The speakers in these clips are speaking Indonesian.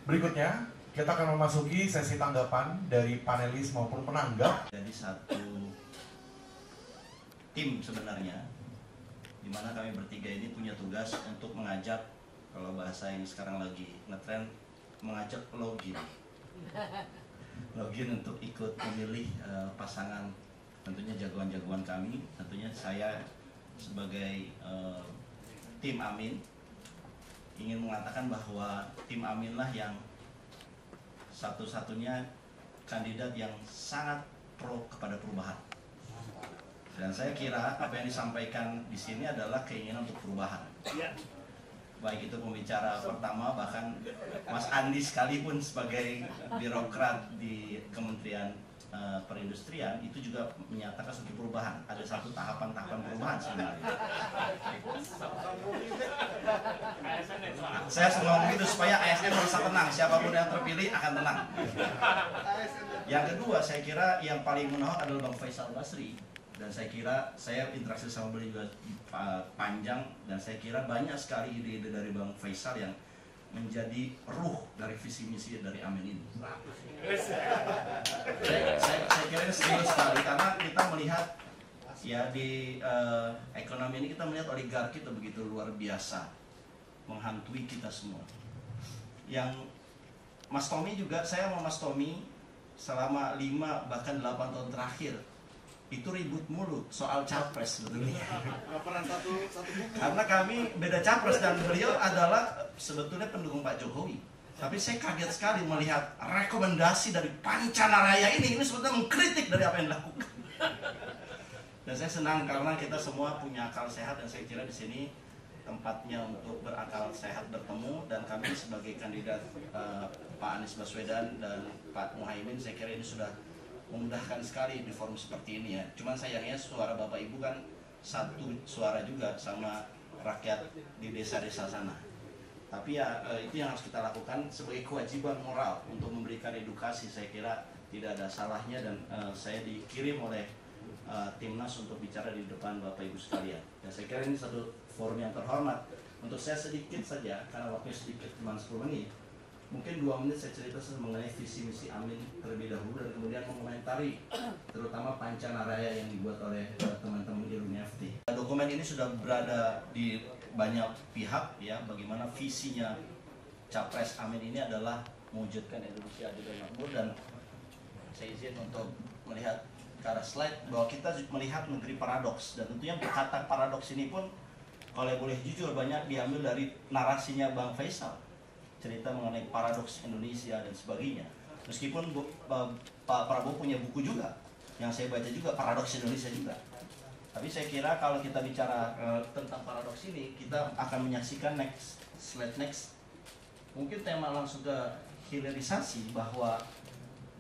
Berikutnya, kita akan memasuki sesi tanggapan dari panelis maupun penanggap. Jadi satu tim sebenarnya, di mana kami bertiga ini punya tugas untuk mengajak, kalau bahasa yang sekarang lagi ngetren, mengajak login untuk ikut memilih pasangan, tentunya jagoan-jagoan kami. Tentunya saya sebagai tim Amin ingin mengatakan bahwa tim Amin lah yang satu-satunya kandidat yang sangat pro kepada perubahan. Dan saya kira apa yang disampaikan di sini adalah keinginan untuk perubahan. Baik itu pembicara pertama, bahkan Mas Andi sekalipun sebagai birokrat di Kementerian Perindustrian itu juga menyatakan suatu perubahan. Ada satu tahapan-tahapan perubahan sebenarnya. Saya ngomong itu supaya ASN merasa tenang, siapapun yang terpilih akan tenang. Yang kedua, saya kira yang paling menarik adalah Bang Faisal Basri. Dan saya kira saya interaksi sama beliau juga panjang, dan saya kira banyak sekali ide-ide dari Bang Faisal yang menjadi ruh dari visi misi dari Amin ini. Saya kira ini serius sekali, karena kita melihat ya di ekonomi ini kita melihat oligarki itu begitu luar biasa menghantui kita semua. Yang Mas Tommy juga, saya sama Mas Tommy selama 5 bahkan 8 tahun terakhir itu ribut mulu soal capres sebetulnya. Karena kami beda capres dan beliau adalah sebetulnya pendukung Pak Jokowi. Tapi saya kaget sekali melihat rekomendasi dari Pancanaraya ini sebetulnya mengkritik dari apa yang dilakukan. Dan saya senang karena kita semua punya akal sehat, dan saya kira di sini tempatnya untuk berakal sehat bertemu, dan kami sebagai kandidat Pak Anies Baswedan dan Pak Muhaimin, saya kira ini sudah memudahkan sekali di forum seperti ini ya. Cuman sayangnya suara Bapak Ibu kan satu suara juga sama rakyat di desa-desa sana. Tapi ya itu yang harus kita lakukan sebagai kewajiban moral untuk memberikan edukasi. Saya kira tidak ada salahnya, dan saya dikirim oleh Timnas untuk bicara di depan Bapak Ibu sekalian. Dan saya kira ini satu forum yang terhormat. Untuk saya sedikit saja, karena waktunya sedikit, cuma 10 menit. Mungkin 2 menit saya cerita mengenai visi misi Amin terlebih dahulu, dan kemudian mengomentari terutama Pancanaraya yang dibuat oleh teman-teman di UNFT. Dokumen ini sudah berada di banyak pihak ya, bagaimana visinya Capres Amin ini adalah mewujudkan Indonesia adil dan makmur. Dan saya izin untuk melihat ke arah slide bahwa kita melihat negeri paradoks, dan tentunya kata paradoks ini pun kalau boleh jujur banyak diambil dari narasinya Bang Faisal, cerita mengenai paradoks Indonesia dan sebagainya. Meskipun Pak Prabowo punya buku juga yang saya baca juga, paradoks Indonesia juga. Tapi saya kira kalau kita bicara tentang paradoks ini, kita akan menyaksikan slide next. Mungkin tema langsung ke hilirisasi, bahwa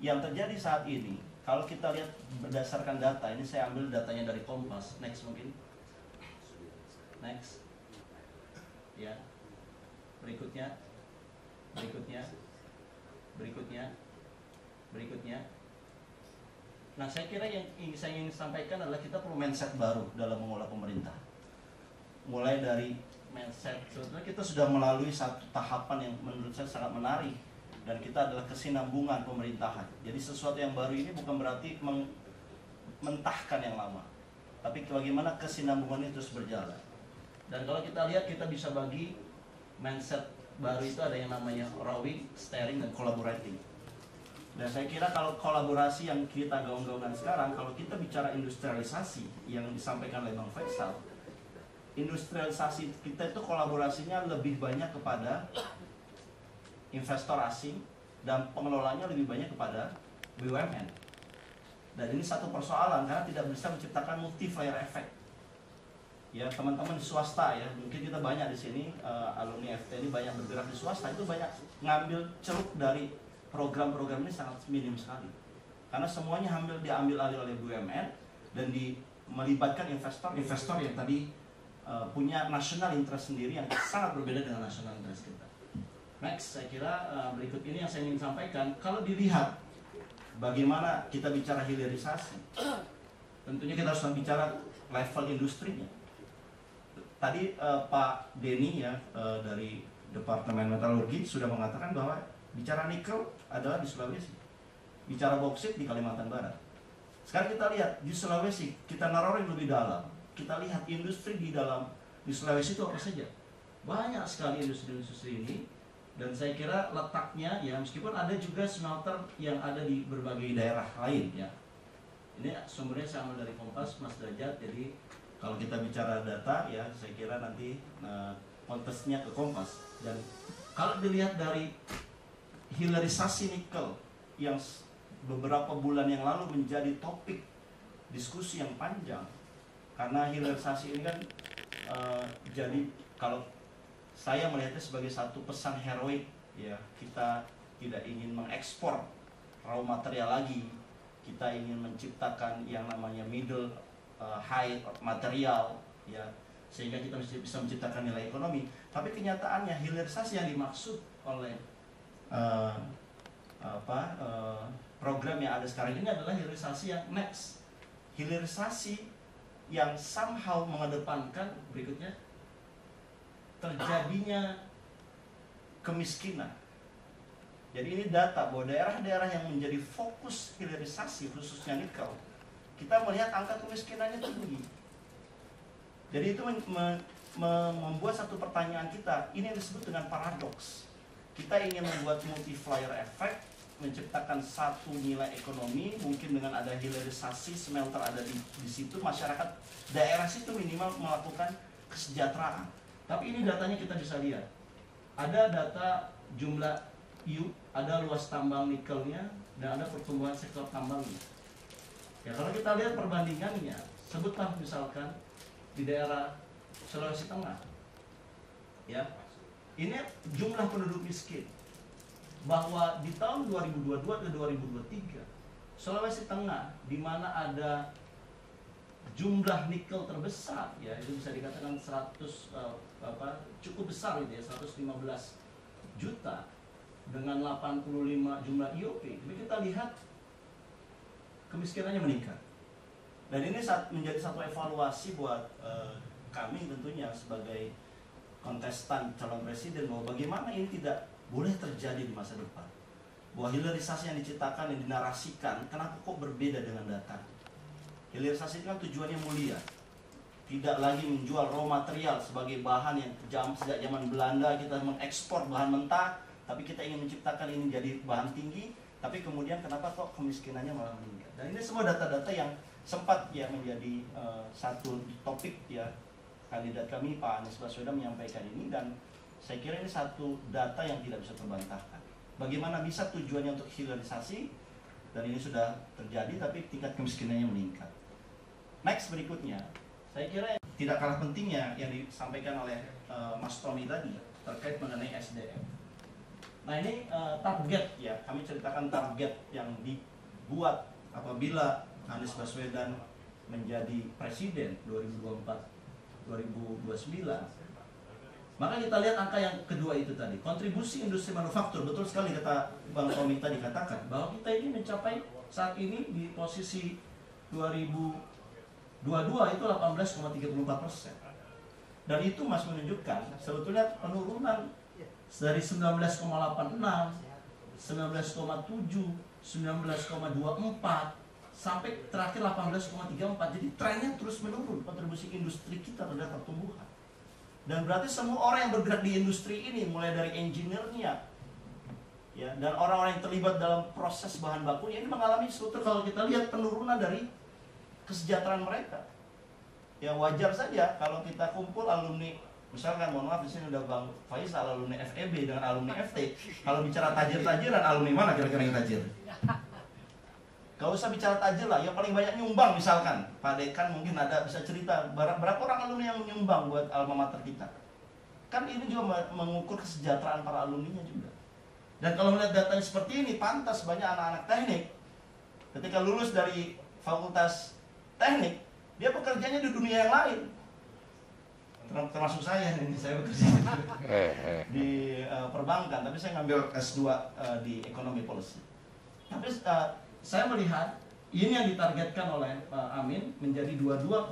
yang terjadi saat ini, kalau kita lihat berdasarkan data, ini saya ambil datanya dari Kompas. Next mungkin. Next. Ya. Berikutnya. Nah, saya kira yang saya ingin sampaikan adalah kita perlu mindset baru dalam mengolah pemerintah. Mulai dari mindset, sebetulnya kita sudah melalui satu tahapan yang menurut saya sangat menarik, dan kita adalah kesinambungan pemerintahan. Jadi sesuatu yang baru ini bukan berarti mentahkan yang lama, tapi bagaimana kesinambungan itu terus berjalan. Dan kalau kita lihat, kita bisa bagi mindset baru itu ada yang namanya rowing, steering, dan collaborating. Dan saya kira kalau kolaborasi yang kita gaung-gaungkan sekarang, kalau kita bicara industrialisasi yang disampaikan oleh Bang Faisal, industrialisasi kita itu kolaborasinya lebih banyak kepada investor asing, dan pengelolanya lebih banyak kepada BUMN. Dan ini satu persoalan karena tidak bisa menciptakan multiplier effect. Ya, teman-teman di swasta ya, mungkin kita banyak di sini alumni FT ini banyak bergerak di swasta, itu banyak ngambil ceruk dari program-program ini sangat minim sekali. Karena semuanya diambil alih oleh BUMN, dan melibatkan investor yang tadi punya national interest sendiri yang sangat berbeda dengan national interest kita. Next, saya kira berikut ini yang saya ingin sampaikan. Kalau dilihat bagaimana kita bicara hilirisasi, tentunya kita harus bicara level industrinya. Tadi Pak Denny ya dari Departemen Metalurgi sudah mengatakan bahwa Bicara nikel adalah di Sulawesi. Bicara boksit di Kalimantan Barat. Sekarang kita lihat di Sulawesi, kita narorin lebih dalam. Kita lihat industri di Sulawesi itu apa saja. Banyak sekali industri-industri ini. Dan saya kira letaknya ya, meskipun ada juga smelter yang ada di berbagai daerah lain ya. Ini sumbernya saya ambil dari Kompas, Mas Derajat. Jadi kalau kita bicara data ya, saya kira nanti kontesnya ke Kompas. Dan kalau dilihat dari hilirisasi nikel yang beberapa bulan yang lalu menjadi topik diskusi yang panjang, karena hilirisasi ini kan jadi kalau saya melihatnya sebagai satu pesan heroik ya, kita tidak ingin mengekspor raw material lagi, kita ingin menciptakan yang namanya middle high material ya, sehingga kita bisa menciptakan nilai ekonomi. Tapi kenyataannya hilirisasi yang dimaksud oleh program yang ada sekarang ini adalah hilirisasi yang next, hilirisasi yang somehow mengedepankan berikutnya terjadinya kemiskinan. Jadi ini data bahwa daerah-daerah yang menjadi fokus hilirisasi khususnya nikel, kita melihat angka kemiskinannya tinggi. Jadi itu membuat satu pertanyaan kita, ini yang disebut dengan paradoks. Kita ingin membuat multiplier effect, menciptakan satu nilai ekonomi, mungkin dengan ada hilirisasi smelter ada di situ, masyarakat daerah situ minimal melakukan kesejahteraan. Tapi ini datanya kita bisa lihat. Ada data jumlah ada luas tambang nikelnya, dan ada pertumbuhan sektor tambangnya. Ya, kalau kita lihat perbandingannya, sebutlah misalkan di daerah Sulawesi Tengah, ya, ini jumlah penduduk miskin, bahwa di tahun 2022 ke 2023 Sulawesi Tengah, di mana ada jumlah nikel terbesar, ya, itu bisa dikatakan cukup besar gitu ya, 115 juta dengan 85 jumlah IOP. Jadi kita lihat kemiskinannya meningkat. Dan ini menjadi satu evaluasi buat kami tentunya sebagai kontestan calon presiden, bahwa bagaimana ini tidak boleh terjadi di masa depan. Bahwa hilirisasi yang diciptakan, yang dinarasikan, kenapa kok berbeda dengan data? Hilirisasi itu kan tujuannya mulia, tidak lagi menjual raw material sebagai bahan yang sejak zaman Belanda kita mengekspor bahan mentah, tapi kita ingin menciptakan ini jadi bahan tinggi, tapi kemudian kenapa kok kemiskinannya malah meningkat? Dan ini semua data-data yang sempat ya menjadi satu topik ya, kandidat kami Pak Anies Baswedan menyampaikan ini, dan saya kira ini satu data yang tidak bisa terbantahkan. Bagaimana bisa tujuannya untuk hilirisasi, dan ini sudah terjadi, tapi tingkat kemiskinannya meningkat. Next berikutnya, saya kira tidak kalah pentingnya yang disampaikan oleh Mas Tommy tadi terkait mengenai SDM. Nah ini target ya, kami ceritakan target yang dibuat apabila Anies Baswedan menjadi presiden 2024-2029. Maka kita lihat angka yang kedua itu tadi, kontribusi industri manufaktur. Betul sekali kata Bang Tommy tadi katakan, bahwa kita ini mencapai saat ini di posisi 2022 itu 18,34%. Dan itu Mas menunjukkan sebetulnya penurunan dari 19,86, 19,7, 19,24 sampai terakhir 18,34. Jadi trennya terus menurun kontribusi industri kita terhadap pertumbuhan. Dan berarti semua orang yang bergerak di industri ini, mulai dari engineer-nya ya, dan orang-orang yang terlibat dalam proses bahan bakunya, ini mengalami struktur, kalau kita lihat, penurunan dari kesejahteraan mereka. Ya wajar saja kalau kita kumpul alumni, misalkan mohon maaf di sini udah Bang Faisal alumni FEB dengan alumni FT. Kalau bicara tajir-tajiran, alumni mana kira-kira yang tajir? Gak usah bicara tajir lah, yang paling banyak nyumbang misalkan Pak Dekan mungkin ada bisa cerita berapa orang alumni yang nyumbang buat alma mater kita. Kan ini juga mengukur kesejahteraan para alumninya juga. Dan kalau melihat datanya seperti ini, pantas banyak anak-anak teknik ketika lulus dari fakultas teknik, dia bekerjanya di dunia yang lain. Termasuk saya ini, saya bekerja di perbankan, tapi saya ngambil S2 di ekonomi policy. Tapi saya melihat ini yang ditargetkan oleh Amin menjadi 22,0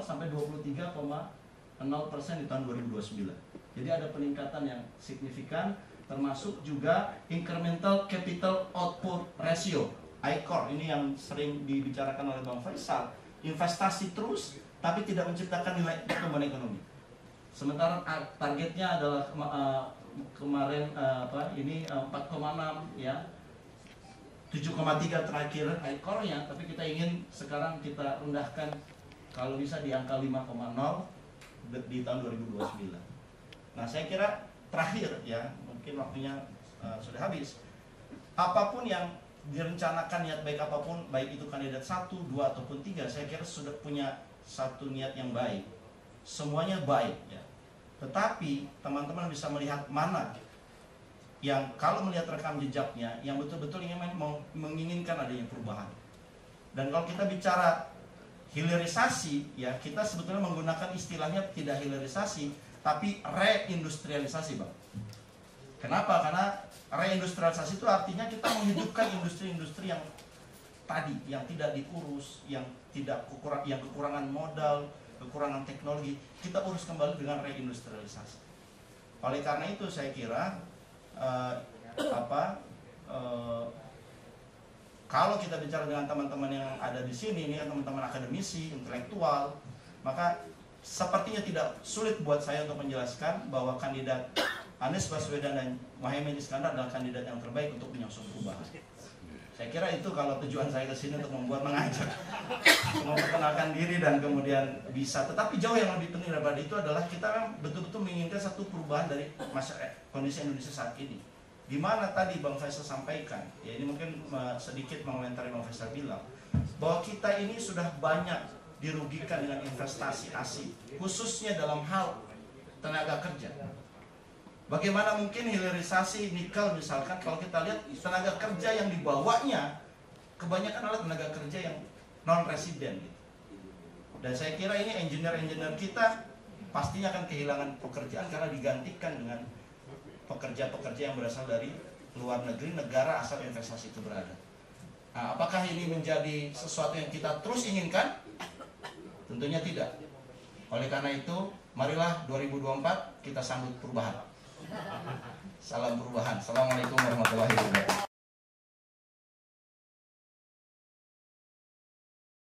sampai 23,0% di tahun 2029. Jadi ada peningkatan yang signifikan, termasuk juga incremental capital output ratio, ICOR. Ini yang sering dibicarakan oleh Bang Faisal. Investasi terus, tapi tidak menciptakan nilai pertumbuhan ekonomi. Sementara targetnya adalah kemarin 4,6 ya, 7,3 terakhir ICOR-nya, tapi kita ingin sekarang kita rendahkan kalau bisa di angka 5,0 di tahun 2029. Nah, saya kira terakhir ya, mungkin waktunya sudah habis. Apapun yang direncanakan, niat baik apapun, baik itu kandidat 1, 2 ataupun 3, saya kira sudah punya satu niat yang baik. Semuanya baik ya. Tetapi teman-teman bisa melihat mana yang kalau melihat rekam jejaknya yang betul-betul ingin menginginkan adanya perubahan. Dan kalau kita bicara hilirisasi ya, kita sebetulnya menggunakan istilahnya tidak hilirisasi tapi reindustrialisasi, Bang. Kenapa? Karena reindustrialisasi itu artinya kita menghidupkan industri-industri yang tadi, yang tidak diurus, yang kekurangan modal, kekurangan teknologi, kita urus kembali dengan reindustrialisasi. Oleh karena itu saya kira kalau kita bicara dengan teman-teman yang ada di sini, ini teman-teman akademisi, intelektual, maka sepertinya tidak sulit buat saya untuk menjelaskan bahwa kandidat Anies Baswedan dan Muhaimin Iskandar adalah kandidat yang terbaik untuk menyosong perubahan. Saya kira itu kalau tujuan saya ke sini untuk mengajak, memperkenalkan diri dan kemudian bisa. Tetapi jauh yang lebih penting daripada itu adalah kita memang betul-betul menginginkan satu perubahan dari kondisi Indonesia saat ini. Di mana tadi Bang Faisal sampaikan, ya ini mungkin sedikit mengomentari Bang Faisal bilang, bahwa kita ini sudah banyak dirugikan dengan investasi asing, khususnya dalam hal tenaga kerja. Bagaimana mungkin hilirisasi nikel misalkan, kalau kita lihat tenaga kerja yang dibawanya kebanyakan adalah tenaga kerja yang non-resident gitu. Dan saya kira ini engineer-engineer kita pastinya akan kehilangan pekerjaan karena digantikan dengan pekerja-pekerja yang berasal dari luar negeri, negara asal investasi itu berada. Nah, apakah ini menjadi sesuatu yang kita terus inginkan? Tentunya tidak. Oleh karena itu, marilah 2024 kita sambut perubahan. Salam perubahan. Assalamualaikum warahmatullahi wabarakatuh.